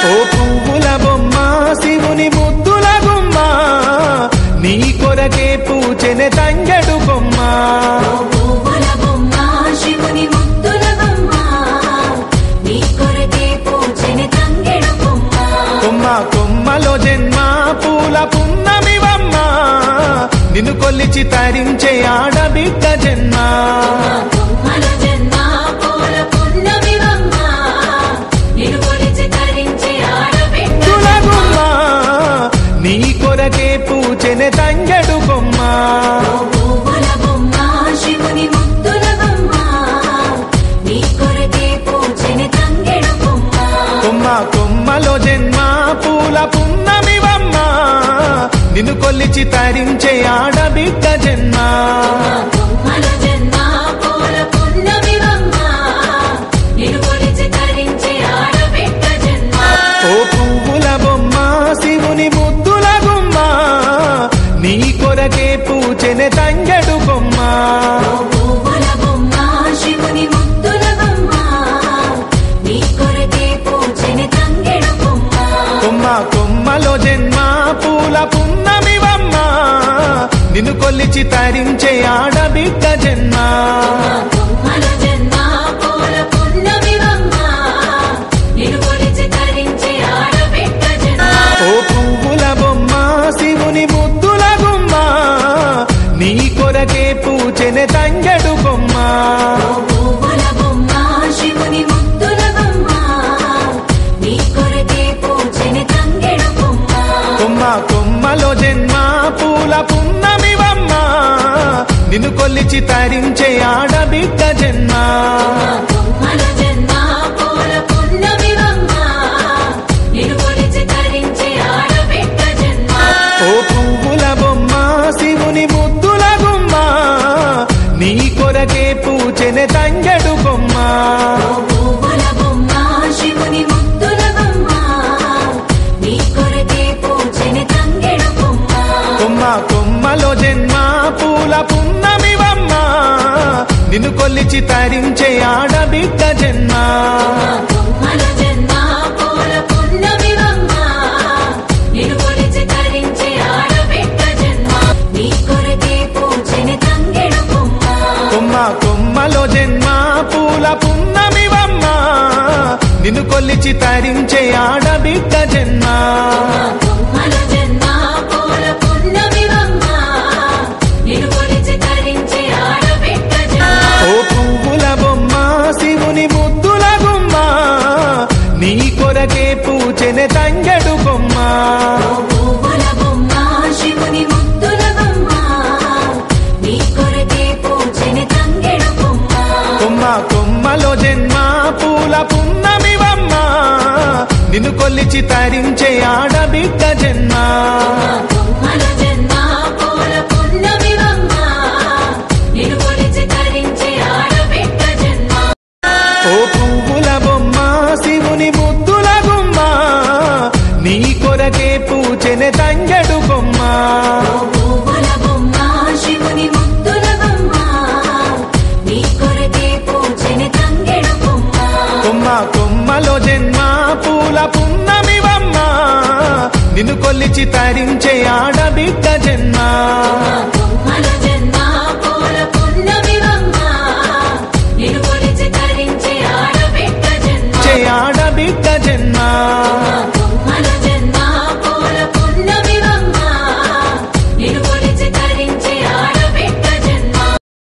ఓ పువ్వుల బొమ్మ శివుని ముద్దుల గుమ్మ నీ కొరకే పూచెనే తంగెడు కొమ్మ పువ్వుల బొమ్మ శివుని ముద్దుల బొమ్మ నీ కొరకే పూచెనే తంగెడు కొమ్మ కొమ్మ కొమ్మలో జన్మ పూల పున్నమివమ్మ నిన్ను కొల్లిచి తరించే ఆడబిడ్డ జన్మ కొమ్మల జన్మ పూల పున్నమివమ్మ నిన్ను కొలిచి తరించే ఆడబిడ్డ గుమ్మ నీ కొరకే పూచెనే తంగెడు కొమ్మ పువ్వుల బొమ్మ శివుని ముద్దుల బొమ్మ నీ కొరకే పూచెనే తంగెడు కొమ్మ కొమ్మ కొమ్మలో జన్మ పూల పున్నమివమ్మ నిన్ను కొల్లిచి తరించే ఆడబిడ్డ జన్మ కొమ్మల జన్మ పూల పున్నమివమ్మ నిన్ను కొలిచి తరించే ఆడబిడ్డ జన్మ ఓ పువ్వుల బొమ్మ శివుని ముద్దుల గుమ్మ నీ కొరకే పూచెనే తంగెడు కొమ్మ పువ్వుల బొమ్మ శివుని ముద్దుల బొమ్మ నీ కొరకే పూచెనే తంగెడు కొమ్మ కొమ్మ కొమ్మలో జన్మ పూల పున్నమివమ్మ నిన్ను కొల్లిచి తరించే ఆడబిడ్డ జన్మ కొమ్మల జన్మ పూల పున్నమివమ్మ నిన్ను కొలిచి తరించే ఆడబిడ్డ జన్మ ఓ పువ్వుల బొమ్మ శివుని ముద్దుల గుమ్మ నీ కొరకే పూచెనే తంగెడు కొమ్మ పువ్వుల బొమ్మ శివుని ముద్దుల బొమ్మ నీ కొరకే పూచెనే తంగెడు కొమ్మ కొమ్మ కొమ్మలో జన్మ పూల పున్నమివమ్మ నిన్ను కొల్లిచి తరించే ఆడబిడ్డ జన్మ కొమ్మల జన్మ పూల పున్నమివమ్మ నిన్ను కొలిచి తరించే ఆడబిడ్డ జన్మ ఓ పువ్వుల బొమ్మ శివుని ముద్దుల గుమ్మ నీ కొరకే పూచెనే తంగెడు కొమ్మ పువ్వుల బొమ్మ శివుని ముద్దుల బొమ్మ నీ కొరకే పూచెనే తంగెడు కొమ్మ కొమ్మ కొమ్మలో జన్మ పూల పున్నమివమ్మ నిన్ను కొల్లిచి తరించే ఆడబిడ్డ జన్మ కొమ్మల జన్మ పూల పున్నమివమ్మ నిన్ను కొలిచి తరించే ఆడబిడ్డ జన్మ నీ కొరకే పూచెనే తంగెడు కొమ్మ కొమ్మ కొమ్మలో జన్మ పూల పున్నమివమ్మ నిన్ను కొల్లిచి తరించే ఆడబిడ్డ జన్మ కొమ్మల జన్మ పూల పున్నమివమ్మ నిన్ను కొలిచి తరించే ఆడబిడ్డ జన్మ ఓ పువ్వుల బొమ్మ శివుని ముద్దుల గుమ్మ నీ కొరకే పూచెనే తంగెడు కొమ్మ పువ్వుల బొమ్మ శివుని ముద్దుల బొమ్మ నీ కొరకే పూచెనే తంగెడు కొమ్మ కొమ్మ కొమ్మలో జన్మ పూల పున్నమివమ్మ నిన్ను కొల్లిచి తరించే ఆడబిడ్డ జన్మ కొమ్మల జన్మ పూల పున్నమివమ్మ నిన్ను కొలిచి తరించే ఆడబిడ్డ జన్మ ఓ పువ్వుల బొమ్మ శివుని ముద్దుల గుమ్మ నీ కొరకే పూచెనే తంగెడు కొమ్మ పువ్వుల బొమ్మ శివుని ముద్దుల బొమ్మ నీ కొరకే పూచెనే తంగెడు కొమ్మ కొమ్మ కొమ్మలో జన్మ పూల పున్నమివమ్మ నిన్ను కొల్లిచి తరించే ఆడబిడ్డ జన్మ